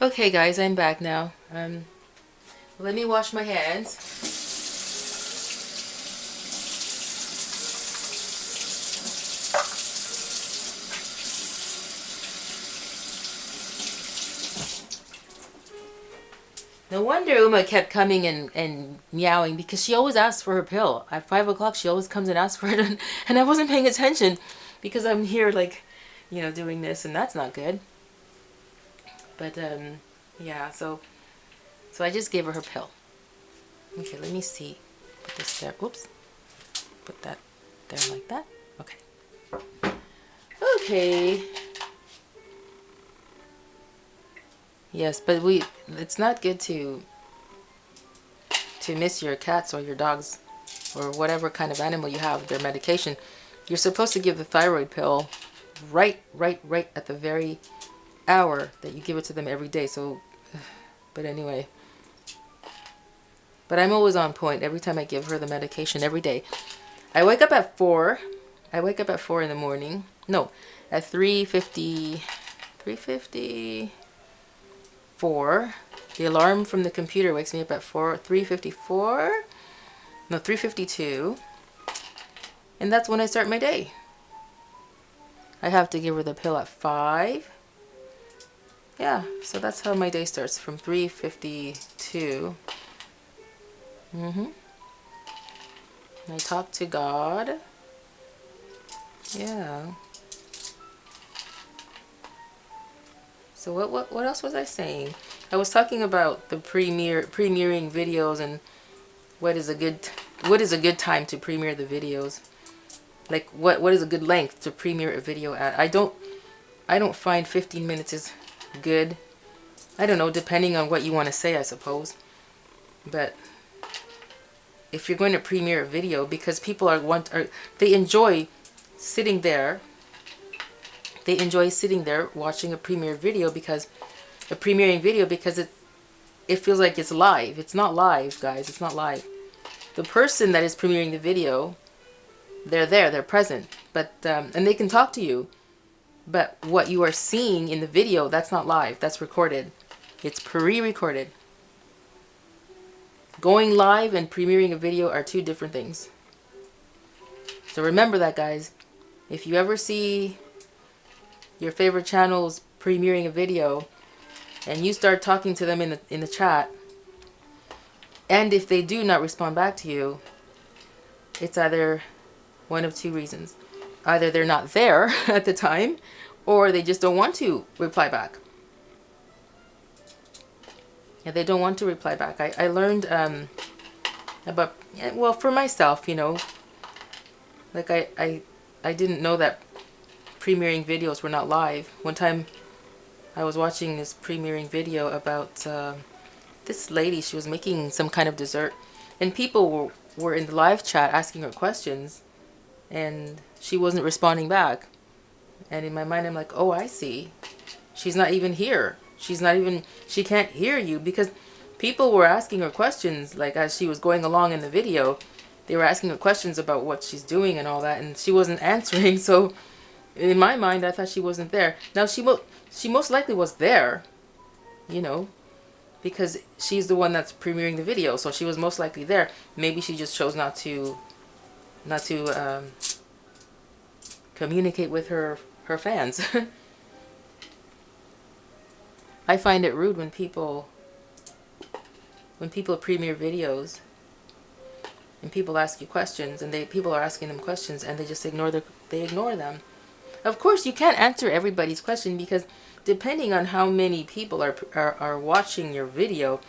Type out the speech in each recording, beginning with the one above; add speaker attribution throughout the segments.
Speaker 1: Okay guys, I'm back now. Let me wash my hands. No wonder Uma kept coming and meowing, because she always asks for her pill. At 5 o'clock she always comes and asks for it, and I wasn't paying attention because I'm here like, doing this, and that's not good. But yeah, so I just gave her her pill. Okay, let me see. Put this there. Oops. Put that there like that. Okay. Okay. Yes, but it's not good to miss your cats or your dogs or whatever kind of animal you have their medication. You're supposed to give the thyroid pill right at the very hour that you give it to them every day. So, but anyway. But I'm always on point every time I give her the medication every day. I wake up at 4. I wake up at 4 in the morning. No, at 3:50. 3:54. The alarm from the computer wakes me up at 3:54. No, 3:52. And that's when I start my day. I have to give her the pill at 5. Yeah, so that's how my day starts, from 3:52. I talk to God. Yeah. So what else was I saying? I was talking about the premiering videos and what is a good time to premiere the videos. Like what is a good length to premiere a video at? I don't find 15 minutes is good. I don't know, depending on what you want to say, I suppose. But if you're going to premiere a video, because people they enjoy sitting there. They enjoy sitting there watching a premiering video because it feels like it's live. It's not live, guys. It's not live. The person that is premiering the video, they're there, they're present, but and they can talk to you. But what you are seeing in the video, that's not live. That's recorded. It's pre-recorded. Going live and premiering a video are two different things. So remember that, guys. If you ever see your favorite channels premiering a video and you start talking to them in the chat, and if they do not respond back to you, it's either one of two reasons. Either they're not there at the time, or they just don't want to reply back. Yeah, they don't want to reply back. I learned about, well, for myself, like I didn't know that premiering videos were not live. One time I was watching this premiering video about this lady. She was making some kind of dessert, and people were in the live chat asking her questions, and she wasn't responding back. And in my mind, I'm like, oh, I see. She's not even here. She can't hear you, because people were asking her questions, like as she was going along in the video. They were asking her questions about what she's doing and all that, and she wasn't answering. So in my mind, I thought she wasn't there. Now she most likely was there, because she's the one that's premiering the video, so she was most likely there. Maybe she just chose not to communicate with her fans. I find it rude when people premiere videos and people ask you questions, and people are asking them questions, and they just ignore them. Of course, you can't answer everybody's question, because depending on how many people are watching your video,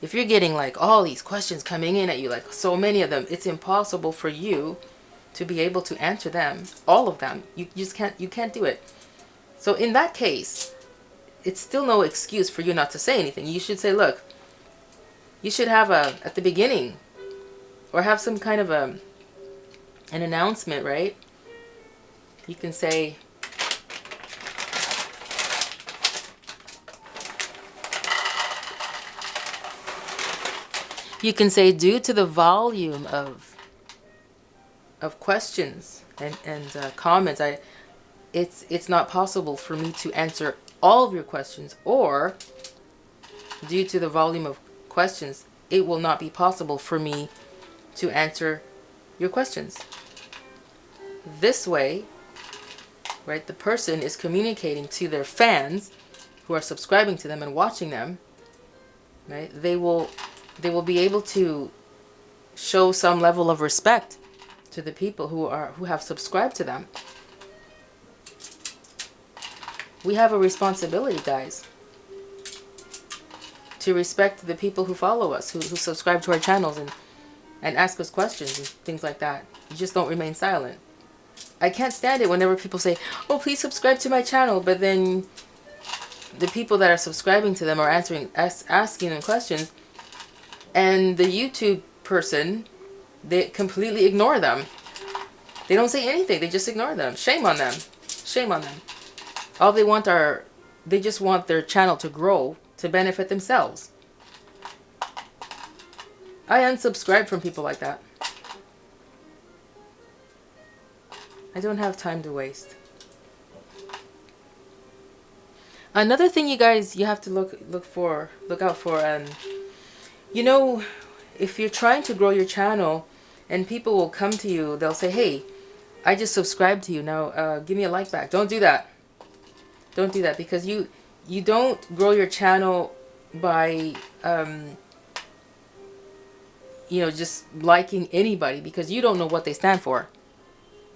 Speaker 1: if you're getting like all these questions coming in at you, like so many of them, it's impossible for you to be able to answer them, all of them. You just can't do it. So in that case, it's still no excuse for you not to say anything. You should say, look, you should have at the beginning, or have some kind of an announcement, right? You can say, due to the volume of questions and comments, it's not possible for me to answer all of your questions, or due to the volume of questions, it will not be possible for me to answer your questions. This way, right, the person is communicating to their fans who are subscribing to them and watching them, right? They will be able to show some level of respect to the people who have subscribed to them. We have a responsibility, guys, to respect the people who follow us, who subscribe to our channels and ask us questions and things like that. You just don't remain silent. I can't stand it whenever people say, oh, please subscribe to my channel, but then the people that are subscribing to them are asking them questions, and the YouTube person, they completely ignore them. They don't say anything. They just ignore them. Shame on them. Shame on them. All they want they just want their channel to grow to benefit themselves. I unsubscribe from people like that. I don't have time to waste. Another thing, you guys, you have to look out for, you know, if you're trying to grow your channel and people will come to you, they'll say, hey, I just subscribed to you, now give me a like back. Don't do that. Don't do that, because you don't grow your channel by you know, just liking anybody, because you don't know what they stand for.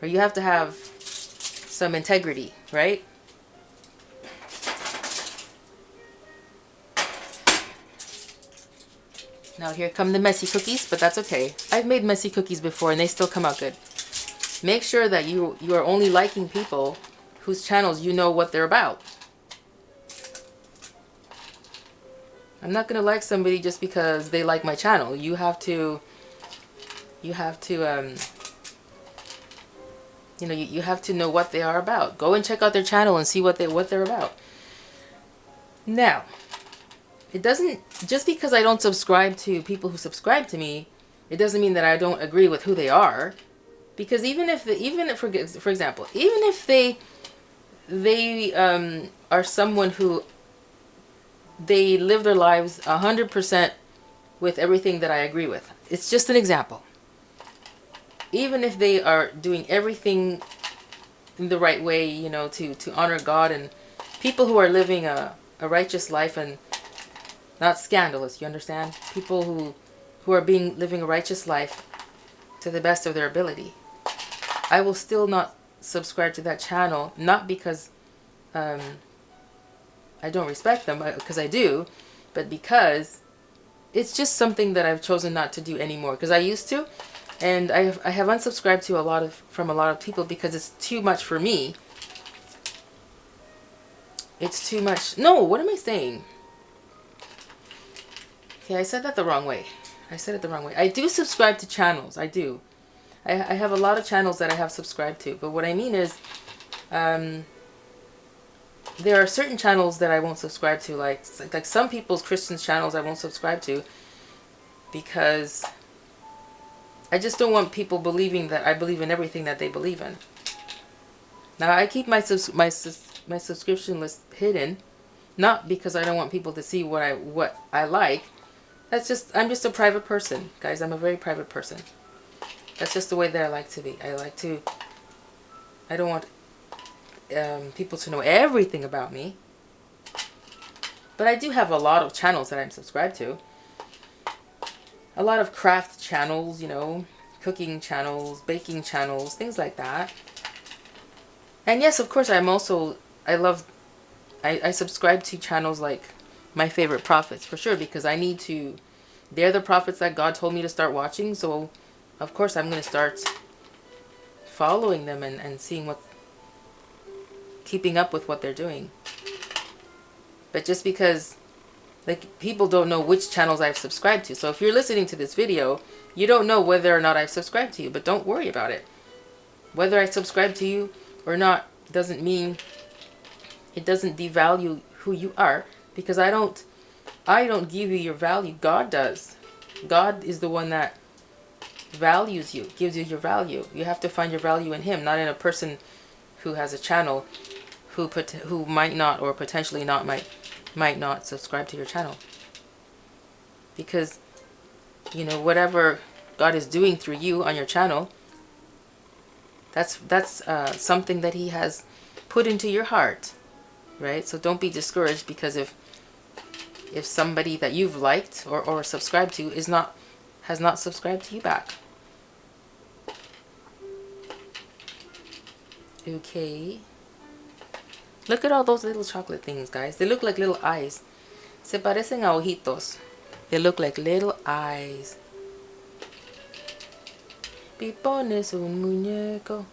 Speaker 1: Or you have to have some integrity, right? Now here come the messy cookies, but that's okay. I've made messy cookies before and they still come out good. Make sure that you are only liking people whose channels you know what they're about. I'm not going to like somebody just because they like my channel. You have to you know, you have to know what they are about. Go and check out their channel and see what they're about. Now, it doesn't, just because I don't subscribe to people who subscribe to me, it doesn't mean that I don't agree with who they are. Because for example, even if they are someone who they live their lives 100% with everything that I agree with. It's just an example. Even if they are doing everything in the right way, you know, to honor God, and people who are living a righteous life and not scandalous, you understand? People who are living a righteous life to the best of their ability. I will still not subscribe to that channel, not because I don't respect them, because I do, but because it's just something that I've chosen not to do anymore. Because I used to, and I have unsubscribed to from a lot of people because it's too much for me. It's too much. No, what am I saying? Okay, I said that the wrong way. I said it the wrong way. I do subscribe to channels. I do. I have a lot of channels that I have subscribed to. But what I mean is, there are certain channels that I won't subscribe to. Like some people's Christian channels I won't subscribe to. Because I just don't want people believing that I believe in everything that they believe in. Now, I keep my subscription list hidden. Not because I don't want people to see what I like. I'm just a private person, guys. I'm a very private person. That's just the way that I like to be. I don't want people to know everything about me. But I do have a lot of channels that I'm subscribed to. A lot of craft channels, you know, cooking channels, baking channels, things like that. And yes, of course, I subscribe to channels like My Favorite Prophets, for sure, because they're the prophets that God told me to start watching, so of course I'm going to start following them and seeing keeping up with what they're doing. But just because, like, people don't know which channels I've subscribed to, so if you're listening to this video, you don't know whether or not I've subscribed to you, but don't worry about it. Whether I subscribe to you or not doesn't mean, it doesn't devalue who you are, because I don't give you your value. God does. God is the one that values you, gives you your value. You have to find your value in Him, not in a person who has a channel who might not, or potentially not, might not subscribe to your channel. because, you know, whatever God is doing through you on your channel, that's something that he has put into your heart, right? So don't be discouraged because if somebody that you've liked or subscribed to has not subscribed to you back. Okay. Look at all those little chocolate things, guys. They look like little eyes. Se parecen a ojitos. They look like little eyes. Pipones un muñeco.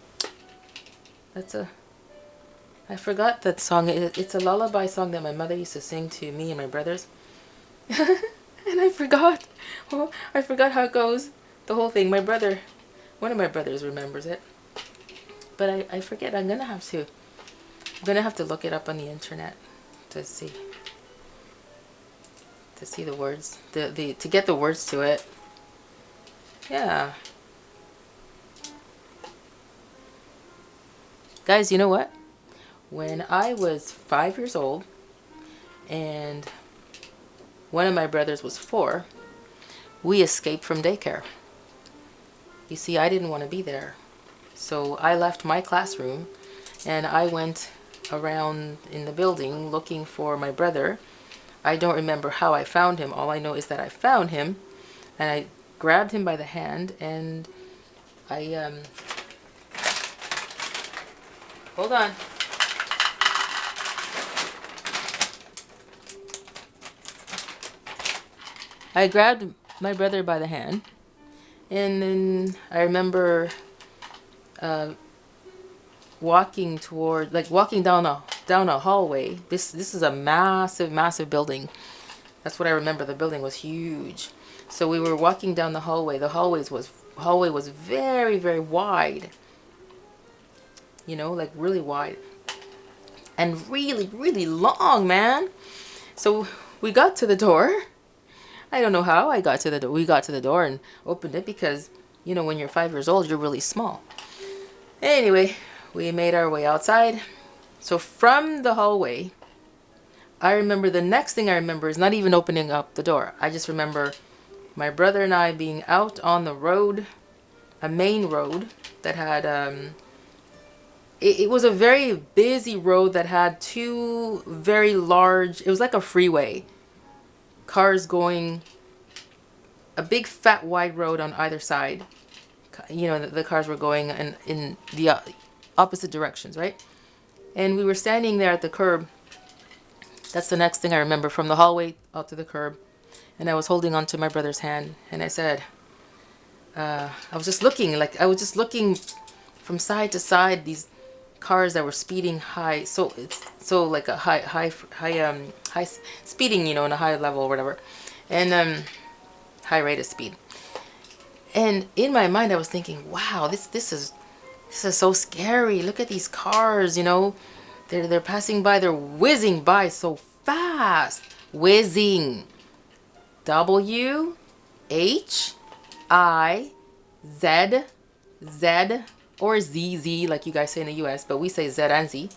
Speaker 1: I forgot that song. It's a lullaby song that my mother used to sing to me and my brothers. And I forgot. Oh, I forgot how it goes. The whole thing. One of my brothers remembers it. But I forget. I'm gonna have to look it up on the internet to see the words. To get the words to it. Yeah. Guys, you know what? When I was 5 years old and one of my brothers was 4, we escaped from daycare. You see, I didn't want to be there. So I left my classroom and I went around in the building looking for my brother. I don't remember how I found him. All I know is that I found him and I grabbed him by the hand and hold on. I grabbed my brother by the hand, and then I remember walking down a hallway. This is a massive building. That's what I remember. The building was huge. So we were walking down the hallway. The hallway was very, very wide. You know, like really wide. And really, really long, man. So we got to the door. I don't know how I got to the door. We got to the door and opened it because, you know, when you're 5 years old, you're really small. Anyway, we made our way outside. So from the hallway, I remember the next thing I remember is not even opening up the door. I just remember my brother and I being out on the road, a main road that had, it was a very busy road that had two very large, it was like a freeway. Cars going, a big fat wide road on either side. You know, the cars were going in the opposite directions, right? And we were standing there at the curb. That's the next thing I remember, from the hallway out to the curb. And I was holding onto my brother's hand, and I said, I was just looking from side to side, these cars that were speeding high, so like a high speeding, you know, in a high level or whatever, and high rate of speed. And in my mind I was thinking, wow, this is so scary. Look at these cars, you know, they're passing by, they're whizzing by so fast. Whizzing. W-H-I-Z-Z, or ZZ like you guys say in the US, but we say Z and Z.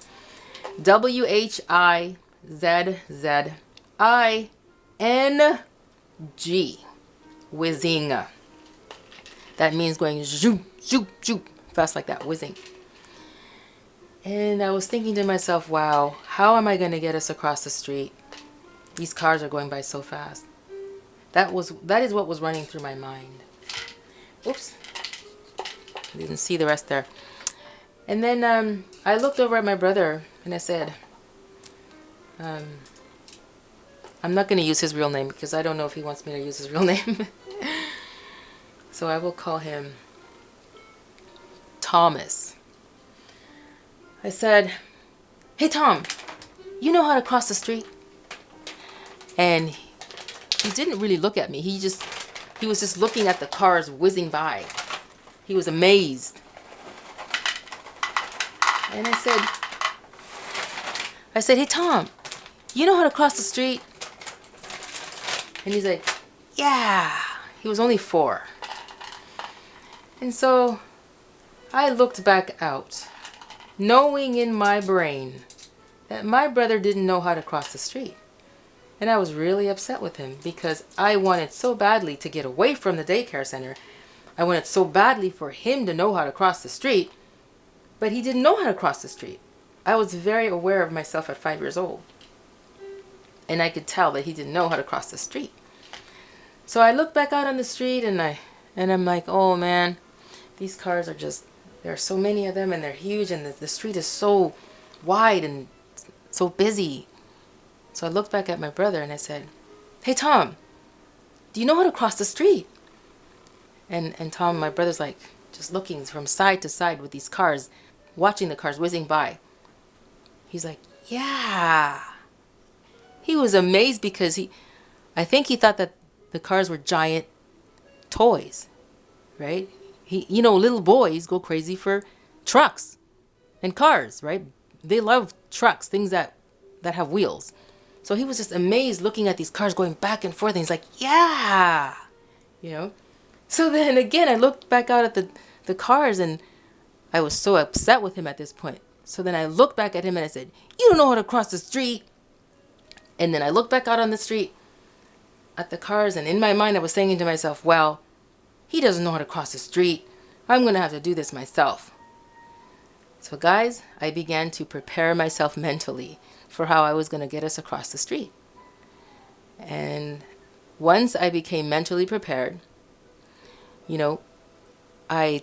Speaker 1: W-H-I-Z-Z-I-N-G. Whizzing. That means going zoop, zoop, zoop, fast like that, whizzing. And I was thinking to myself, wow, how am I going to get us across the street? These cars are going by so fast. That is what was running through my mind. Oops. Didn't see the rest there. And then I looked over at my brother and I said, I'm not going to use his real name because I don't know if he wants me to use his real name. So I will call him Thomas. I said, hey Tom, you know how to cross the street? And he didn't really look at me. He was just looking at the cars whizzing by. He was amazed. And I said, hey Tom, you know how to cross the street? And he's like, yeah. He was only 4. And so I looked back out, knowing in my brain that my brother didn't know how to cross the street. And I was really upset with him because I wanted so badly to get away from the daycare center. I wanted so badly for him to know how to cross the street, but he didn't know how to cross the street. I was very aware of myself at 5 years old, and I could tell that he didn't know how to cross the street. So I looked back out on the street, and I'm like, oh man, these cars are just, there are so many of them, and they're huge, and the street is so wide and so busy. So I looked back at my brother and I said, hey Tom, do you know how to cross the street? And Tom, my brother's like just looking from side to side with these cars, watching the cars whizzing by. He's like, yeah. He was amazed because I think he thought that the cars were giant toys, right? You know, little boys go crazy for trucks and cars, right? They love trucks, things that have wheels. So he was just amazed looking at these cars going back and forth, and he's like, yeah, you know? So then again, I looked back out at the cars, and I was so upset with him at this point. So then I looked back at him and I said, you don't know how to cross the street. And then I looked back out on the street at the cars, and in my mind I was saying to myself, well, he doesn't know how to cross the street. I'm going to have to do this myself. So guys, I began to prepare myself mentally for how I was going to get us across the street. And once I became mentally prepared, you know, you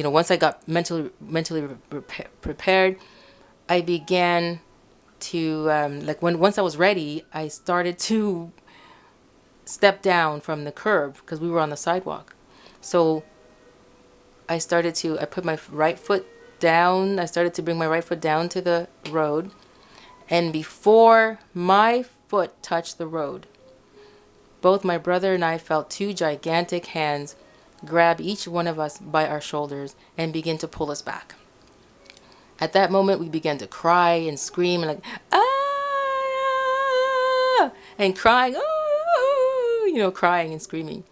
Speaker 1: know, once I got mentally prepared, I began to, once I was ready, I started to step down from the curb because we were on the sidewalk. So I put my right foot down. I started to bring my right foot down to the road. And before my foot touched the road, both my brother and I felt two gigantic hands grab each one of us by our shoulders and begin to pull us back. At that moment, we began to cry and scream and like, ah, and crying, oh, you know, crying and screaming.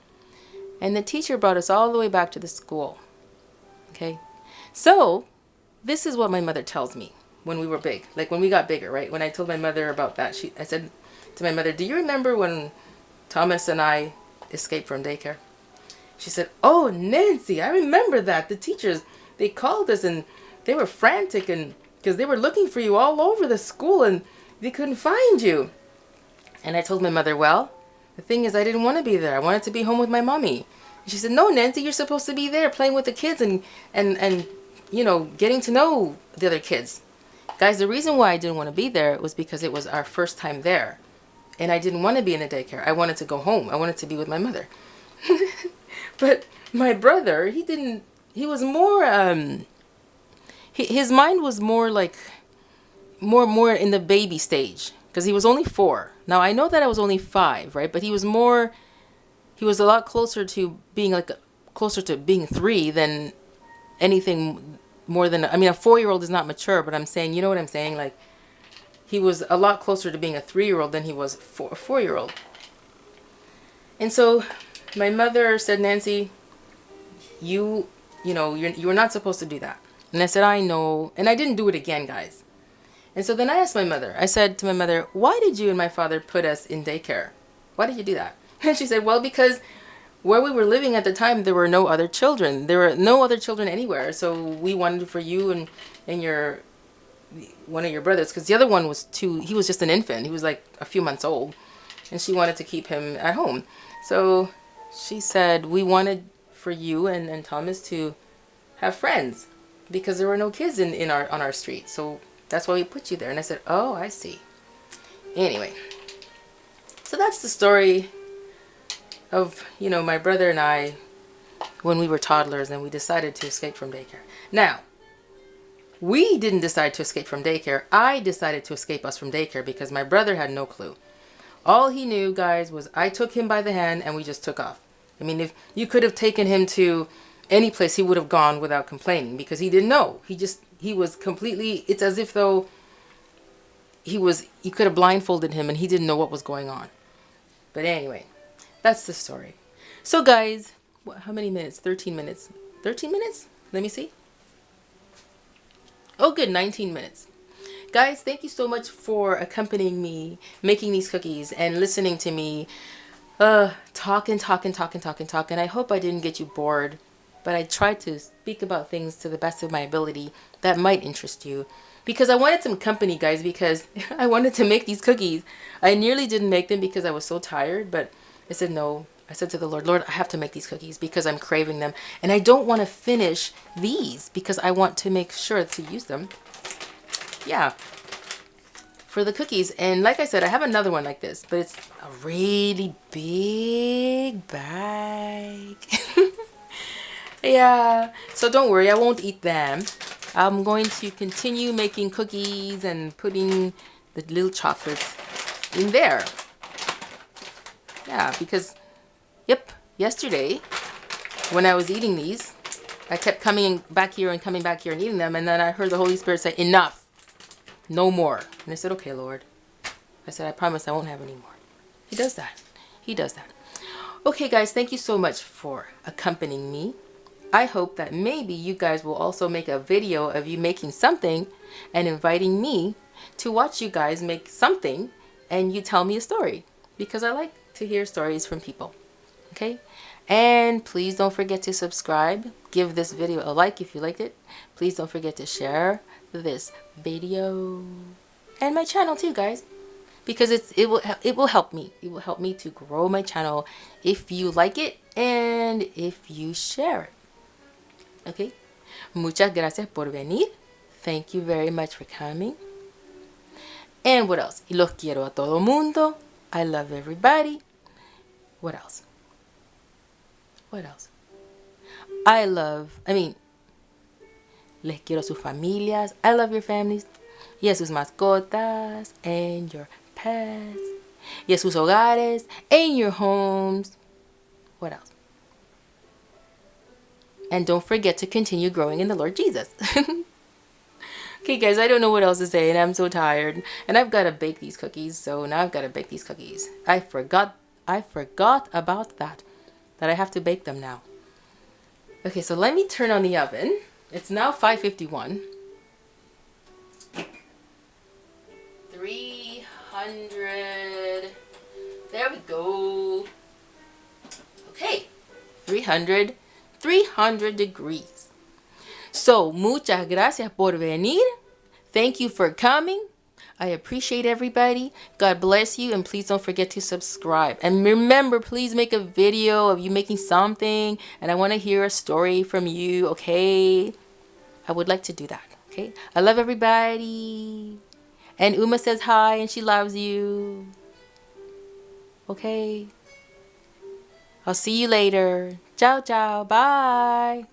Speaker 1: And the teacher brought us all the way back to the school. Okay. So this is what my mother tells me when we were big, like when we got bigger, right? When I told my mother about that, I said to my mother, do you remember when Thomas and I escaped from daycare? She said, oh, Nancy, I remember that. The teachers, they called us and they were frantic, and because they were looking for you all over the school and they couldn't find you. And I told my mother, well, the thing is I didn't want to be there. I wanted to be home with my mommy. And she said, no, Nancy, you're supposed to be there playing with the kids and you know, getting to know the other kids. Guys, the reason why I didn't want to be there was because it was our first time there. And I didn't want to be in a daycare. I wanted to go home. I wanted to be with my mother. But my brother, he was more, his mind was more like, more in the baby stage. Because he was only 4. Now, I know that I was only 5, right? But he was a lot closer to being closer to being 3 than anything more than, I mean, a 4-year-old is not mature, but I'm saying, you know what I'm saying? Like, he was a lot closer to being a 3-year-old than he was a 4-year-old. And so my mother said, Nancy, you know, you were not supposed to do that. And I said, I know. And I didn't do it again, guys. And so then I asked my mother, I said to my mother, why did you and my father put us in daycare? Why did you do that? And she said, well, because where we were living at the time, there were no other children. There were no other children anywhere. So we wanted for you and one of your brothers, because the other one was he was just an infant. He was like a few months old. And she wanted to keep him at home. So she said, we wanted for you and Thomas to have friends because there were no kids on our street. So that's why we put you there. And I said, oh, I see. Anyway, so that's the story of, you know, my brother and I when we were toddlers and we decided to escape from daycare. Now, we didn't decide to escape from daycare. I decided to escape us from daycare because my brother had no clue. All he knew, guys, was I took him by the hand and we just took off. I mean, if you could have taken him to any place, he would have gone without complaining because he didn't know. He was completely, it's as if though you could have blindfolded him and he didn't know what was going on. But anyway, that's the story. So guys, how many minutes? 13 minutes. 13 minutes? Let me see. Oh, good. 19 minutes. Guys, thank you so much for accompanying me, making these cookies, and listening to me talk. I hope I didn't get you bored, but I tried to speak about things to the best of my ability that might interest you. Because I wanted some company, guys, because I wanted to make these cookies. I nearly didn't make them because I was so tired, but I said no. I said to the Lord, Lord, I have to make these cookies because I'm craving them. And I don't want to finish these because I want to make sure to use them. Yeah. For the cookies. And like I said, I have another one like this, but it's a really big bag. Yeah. So don't worry, I won't eat them. I'm going to continue making cookies and putting the little chocolates in there. Yeah, because, yep, yesterday when I was eating these, I kept coming back here and eating them. And then I heard the Holy Spirit say, enough, no more. And I said, okay, Lord. I said, I promise I won't have any more. He does that. He does that. Okay, guys, thank you so much for accompanying me. I hope that maybe you guys will also make a video of you making something and inviting me to watch you guys make something and you tell me a story, because I like to hear stories from people. Okay? And please don't forget to subscribe. Give this video a like if you liked it. Please don't forget to share this video and my channel too, guys, because it will help me. It will help me to grow my channel if you like it and if you share it. Okay? Muchas gracias por venir. Thank you very much for coming. And what else? Y los quiero a todo mundo. I love everybody. What else? What else? Les quiero a sus familias. I love your families. Y a sus mascotas. And your pets. Y a sus hogares. And your homes. What else? And don't forget to continue growing in the Lord Jesus. Okay, guys, I don't know what else to say, and I'm so tired. And I've got to bake these cookies, so now I've got to bake these cookies. I forgot about that I have to bake them now. Okay, so let me turn on the oven. It's now 5:51. 300. There we go. Okay, 300 degrees. So, muchas gracias por venir. Thank you for coming. I appreciate everybody. God bless you, and please don't forget to subscribe. And remember, please make a video of you making something, and I want to hear a story from you, okay? I would like to do that, okay? I love everybody. And Uma says hi, and she loves you. Okay? I'll see you later. Ciao, ciao. Bye.